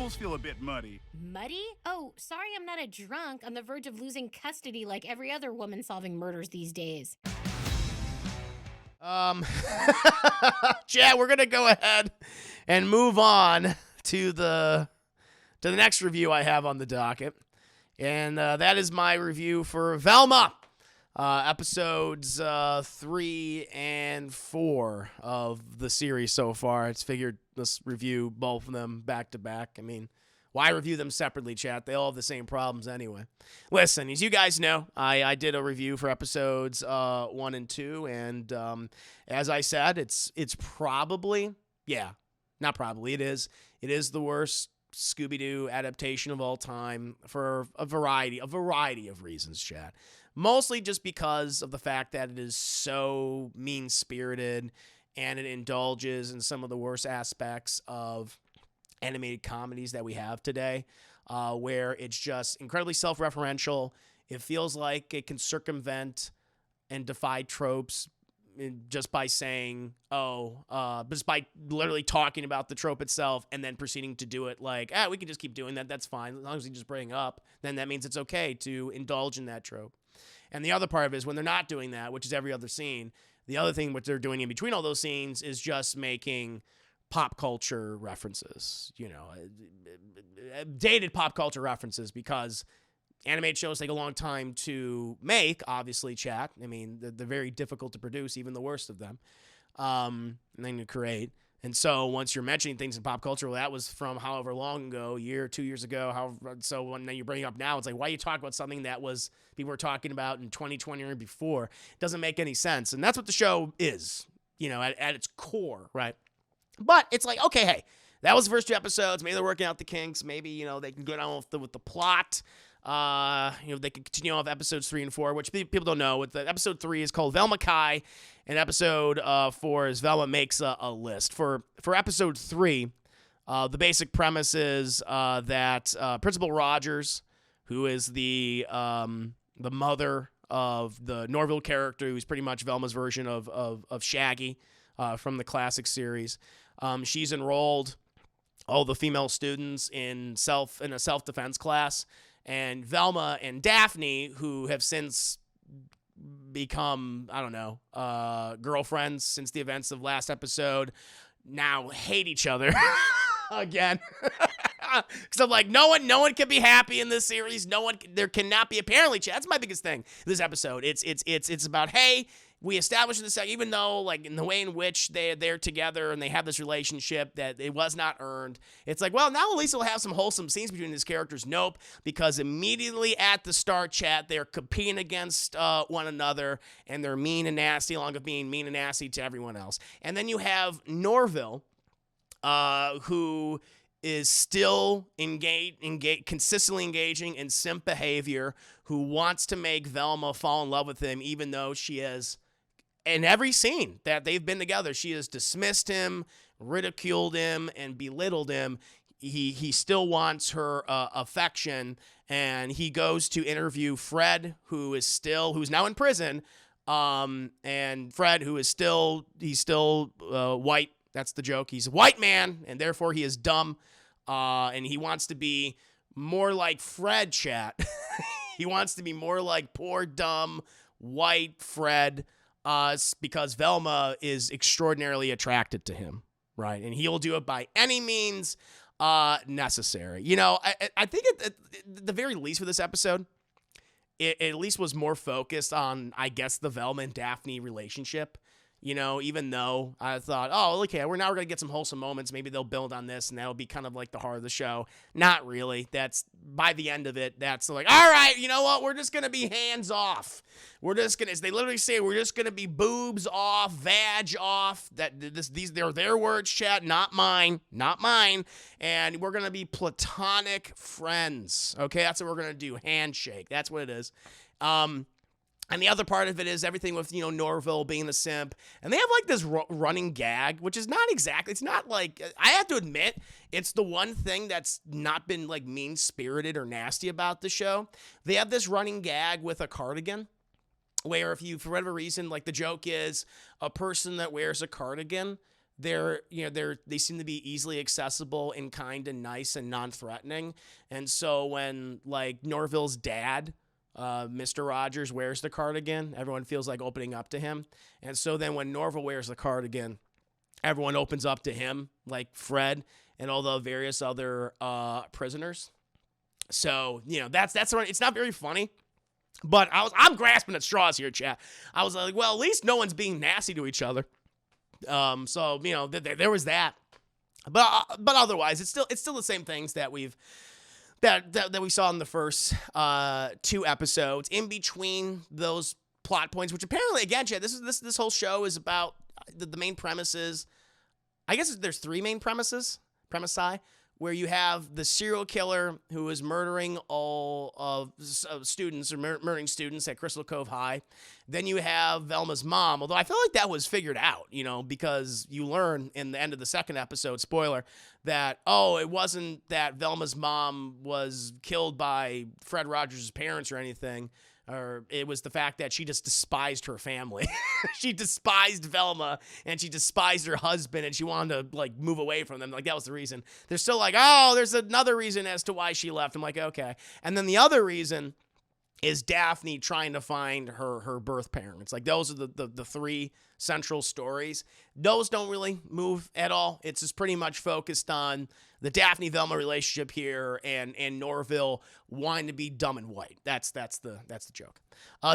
rules feel a bit muddy. Muddy? Oh, sorry I'm not a drunk on the verge of losing custody like every other woman solving murders these days. Chad, we're going to go ahead and move on to the next review I have on the docket. And that is my review for Velma, episodes 3 and 4 of the series so far. It's figured let's review both of them back to back. I mean, why review them separately, chat? They all have the same problems anyway. Listen, as you guys know, I did a review for episodes 1 and 2, and as I said, it's probably, not probably, it is the worst Scooby-Doo adaptation of all time for a variety of reasons, chat. Mostly just because of the fact that it is so mean-spirited and it indulges in some of the worst aspects of animated comedies that we have today, where it's just incredibly self-referential. It feels like it can circumvent and defy tropes just by saying, just by literally talking about the trope itself and then proceeding to do it like, we can just keep doing that. That's fine. As long as we just bring up, then that means it's okay to indulge in that trope. And the other part of it is when they're not doing that, which is every other scene, the other thing what they're doing in between all those scenes is just making pop culture references, dated pop culture references, because animated shows take a long time to make, obviously, chat. I mean, they're very difficult to produce, even the worst of them, and then to create. And so once you're mentioning things in pop culture, well, that was from however long ago, 2 years ago, so when you bring it up now, it's like, why you talk about something that was people were talking about in 2020 or before? It doesn't make any sense. And that's what the show is, at its core, right? But it's like, okay, hey, that was the first 2 episodes. Maybe they're working out the kinks. Maybe, they can go down with the plot. They can continue on with episodes 3 and 4, which people don't know. Episode 3 is called Velma Kai, and episode 4 is Velma Makes a List. For episode 3, the basic premise is that Principal Rogers, who is the mother of the Norville character, who's pretty much Velma's version of Shaggy from the classic series, she's enrolled all the female students in a self-defense class. And Velma and Daphne, who have since become, girlfriends since the events of last episode, now hate each other again. Because I'm like, no one can be happy in this series. There cannot be, apparently, that's my biggest thing this episode. It's about, hey, we established this, even though, like, in the way in which they're together and they have this relationship that it was not earned, it's like, well, now at least we'll have some wholesome scenes between these characters. Nope, because immediately at the start, chat, they're competing against one another, and they're mean and nasty, along with being mean and nasty to everyone else. And then you have Norville, who is still consistently engaging in simp behavior, who wants to make Velma fall in love with him, even though she is, in every scene that they've been together, she has dismissed him, ridiculed him, and belittled him. He still wants her affection, and he goes to interview Fred, who's now in prison, and Fred, he's still white. That's the joke. He's a white man, and therefore he is dumb, and he wants to be more like Fred, chat. He wants to be more like poor, dumb, white Fred, because Velma is extraordinarily attracted to him, right? And he'll do it by any means necessary. I think at the very least for this episode, it at least was more focused on, I guess, the Velma and Daphne relationship. Even though I thought, okay, we're going to get some wholesome moments. Maybe they'll build on this, and that'll be kind of like the heart of the show. Not really. That's, by the end of it, that's like, all right, you know what? We're just going to be hands off. We're just going to, as they literally say, we're just going to be boobs off, vag off. They're their words, chat, not mine. And we're going to be platonic friends. Okay, that's what we're going to do. Handshake. That's what it is. And the other part of it is everything with, Norville being the simp. And they have like this running gag, which is not exactly, it's not like, I have to admit, it's the one thing that's not been like mean-spirited or nasty about the show. They have this running gag with a cardigan where if you, for whatever reason, like the joke is a person that wears a cardigan they seem to be easily accessible and kind and nice and non-threatening. And so when like Norville's dad, Mr. Rogers, wears the cardigan, everyone feels like opening up to him. And so then when Norville wears the cardigan, everyone opens up to him, like Fred and all the various other prisoners. So, that's right. It's not very funny. But I'm grasping at straws here, chat. I was like, well, at least no one's being nasty to each other. So there was that. But otherwise, it's still the same things that we saw in the first 2 episodes. In between those plot points, which apparently, again, chat, this whole show is about the main premises. I guess there's 3 main premises, where you have the serial killer who is murdering all of students or murdering students at Crystal Cove High. Then you have Velma's mom, although I feel like that was figured out, because you learn in the end of the second episode, spoiler, that, it wasn't that Velma's mom was killed by Fred Rogers' parents or anything. Or it was the fact that she just despised her family. She despised Velma and she despised her husband and she wanted to like move away from them. Like that was the reason. They're still like, there's another reason as to why she left. I'm like, okay. And then the other reason is Daphne trying to find her birth parents. Like those are the 3 central stories. Those don't really move at all. It's just pretty much focused on the Daphne-Velma relationship here and Norville wanting to be dumb and white. That's the joke.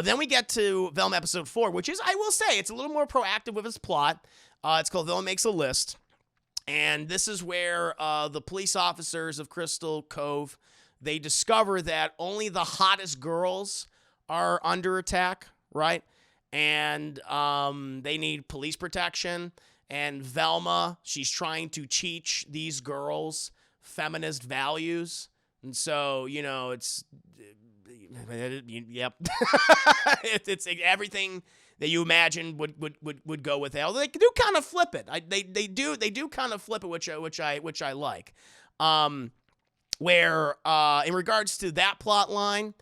Then we get to Velma episode 4, which is, I will say, it's a little more proactive with its plot. It's called Velma Makes a List. And this is where the police officers of Crystal Cove, they discover that only the hottest girls are under attack, right? And they need police protection. And Velma, she's trying to teach these girls feminist values. And so, it's yep. it's everything that you imagine would go with it. Although they do kind of flip it. They do kind of flip it, which I like. Where in regards to that plot line,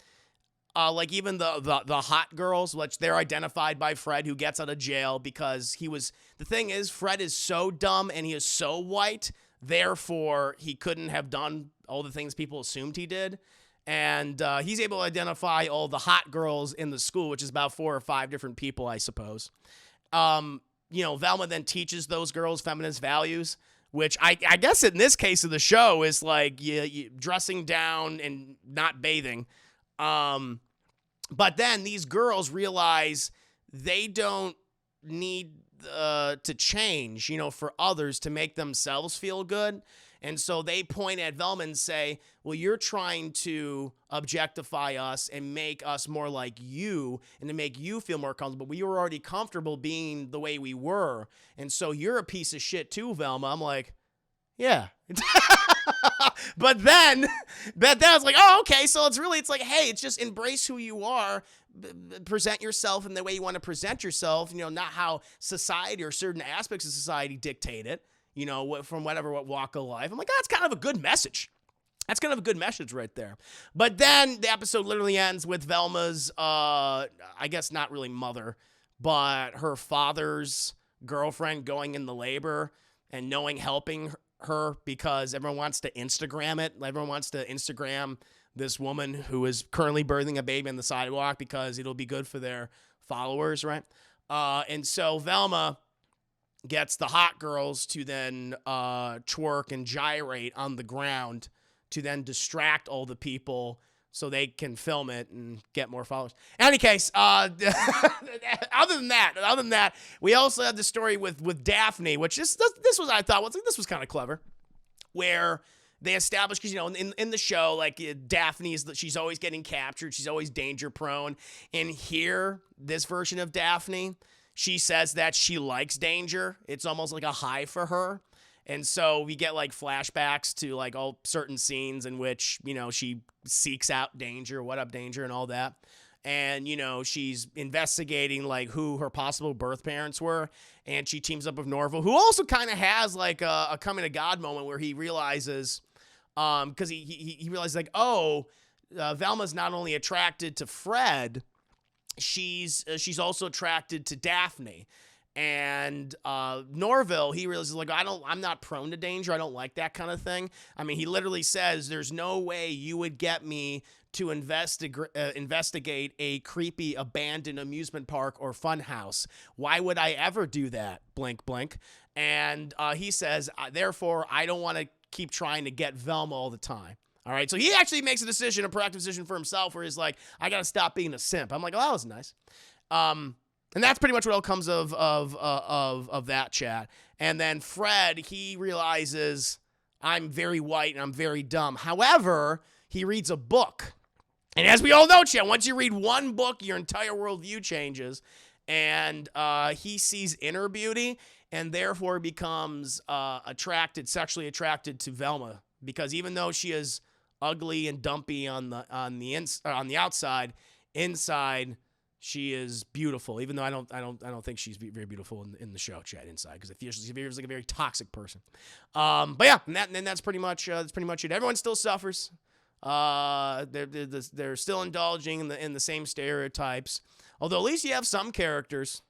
like even the hot girls, which they're identified by Fred, who gets out of jail because the thing is, Fred is so dumb and he is so white, therefore he couldn't have done all the things people assumed he did. And he's able to identify all the hot girls in the school, which is about 4 or 5 different people, I suppose. Velma then teaches those girls feminist values, which I guess in this case of the show is like you dressing down and not bathing. But then these girls realize they don't need to change, for others to make themselves feel good. And so they point at Velma and say, well, you're trying to objectify us and make us more like you and to make you feel more comfortable. We were already comfortable being the way we were. And so you're a piece of shit too, Velma. I'm like, yeah. But then I was like, oh, okay. So it's like, hey, it's just embrace who you are. Present yourself in the way you want to present yourself, not how society or certain aspects of society dictate it. From what walk of life. I'm like, that's kind of a good message. That's kind of a good message right there. But then the episode literally ends with Velma's, I guess not really mother, but her father's girlfriend going into labor and helping her because everyone wants to Instagram it. Everyone wants to Instagram this woman who is currently birthing a baby on the sidewalk because it'll be good for their followers, right? And so Velma gets the hot girls to then twerk and gyrate on the ground to then distract all the people so they can film it and get more followers. In any case, other than that, we also have the story with Daphne, which this was, I thought, this was kind of clever, where they established, because, in the show, like Daphne she's always getting captured. She's always danger prone. And here, this version of Daphne, she says that she likes danger. It's almost like a high for her. And so we get like flashbacks to like all certain scenes in which, she seeks out danger, what up danger and all that. And, she's investigating like who her possible birth parents were. And she teams up with Norville, who also kind of has like a coming to God moment where he realizes, because he realizes like, Velma's not only attracted to Fred, she's also attracted to Daphne. And Norville, he realizes, like, I'm not prone to danger. I don't like that kind of thing. I mean, he literally says, there's no way you would get me to investigate a creepy abandoned amusement park or fun house. Why would I ever do that? Blink, blink. And he says, therefore, I don't want to keep trying to get Velma all the time. All right, so he actually makes a proactive decision for himself, where he's like, I got to stop being a simp. I'm like, oh, that was nice. And that's pretty much what all comes of that chat. And then Fred, he realizes, I'm very white and I'm very dumb. However, he reads a book. And as we all know, chat, once you read one book, your entire worldview changes. And he sees inner beauty and therefore becomes sexually attracted to Velma. Because even though she is ugly and dumpy on the outside, inside she is beautiful, even though I don't think she's very beautiful in the show, chat, inside, because it feels like a very toxic person. But yeah, and that's pretty much it. Everyone still suffers. They're still indulging in the same stereotypes. Although at least you have some characters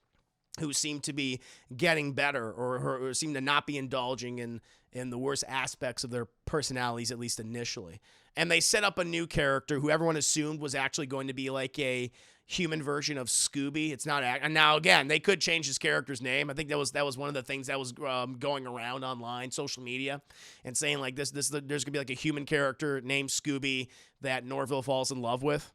who seem to be getting better, or seem to not be indulging in the worst aspects of their personalities, at least initially. And they set up a new character who everyone assumed was actually going to be like a human version of Scooby. It's not. And now again, they could change his character's name. I think that was one of the things that was going around online, social media, and saying like there's gonna be like a human character named Scooby that Norville falls in love with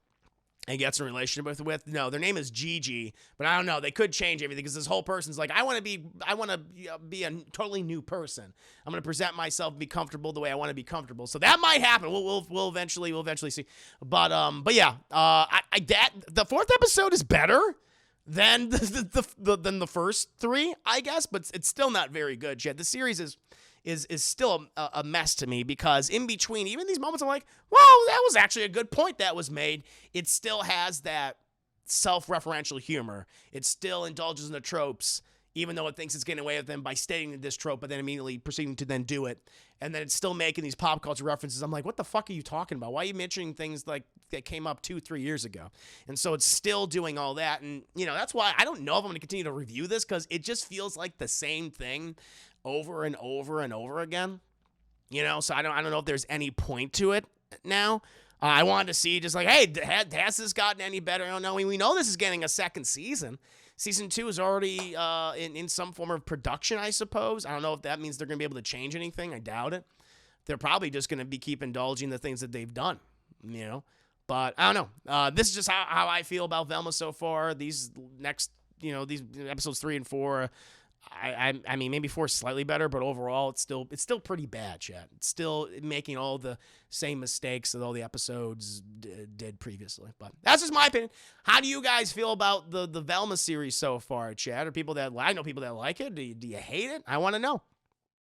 and gets in a relationship with. No, their name is Gigi, but I don't know. They could change everything, because this whole person's like, I want to be a totally new person. I'm going to present myself and be comfortable the way I want to be comfortable. So that might happen. We'll eventually see. But yeah, the fourth episode is better than the first three, I guess, but it's still not very good, Jed. The series is still a mess to me, because in between even these moments I'm like, well, that was actually a good point that was made. It still has that self-referential humor. It still indulges in the tropes, even though it thinks it's getting away with them by stating this trope, but then immediately proceeding to then do it. And then it's still making these pop culture references. I'm like, what the fuck are you talking about? Why are you mentioning things like that came up 2-3 years ago? And so it's still doing all that. And, that's why I don't know if I'm going to continue to review this, because it just feels like the same thing over and over and over again, so I don't know if there's any point to it now. I wanted to see just like, hey, has this gotten any better? I don't know. We know this is getting a second season. Season 2 is already in some form of production, I suppose. I don't know if that means they're going to be able to change anything. I doubt it. They're probably just going to keep indulging the things that they've done, But I don't know. This is just how I feel about Velma so far. These next, these episodes 3 and 4, I mean, maybe 4 is slightly better, but overall, it's still pretty bad, chat. It's still making all the same mistakes that all the episodes did previously. But that's just my opinion. How do you guys feel about the Velma series so far, chat? I know people that like it. Do you hate it? I want to know.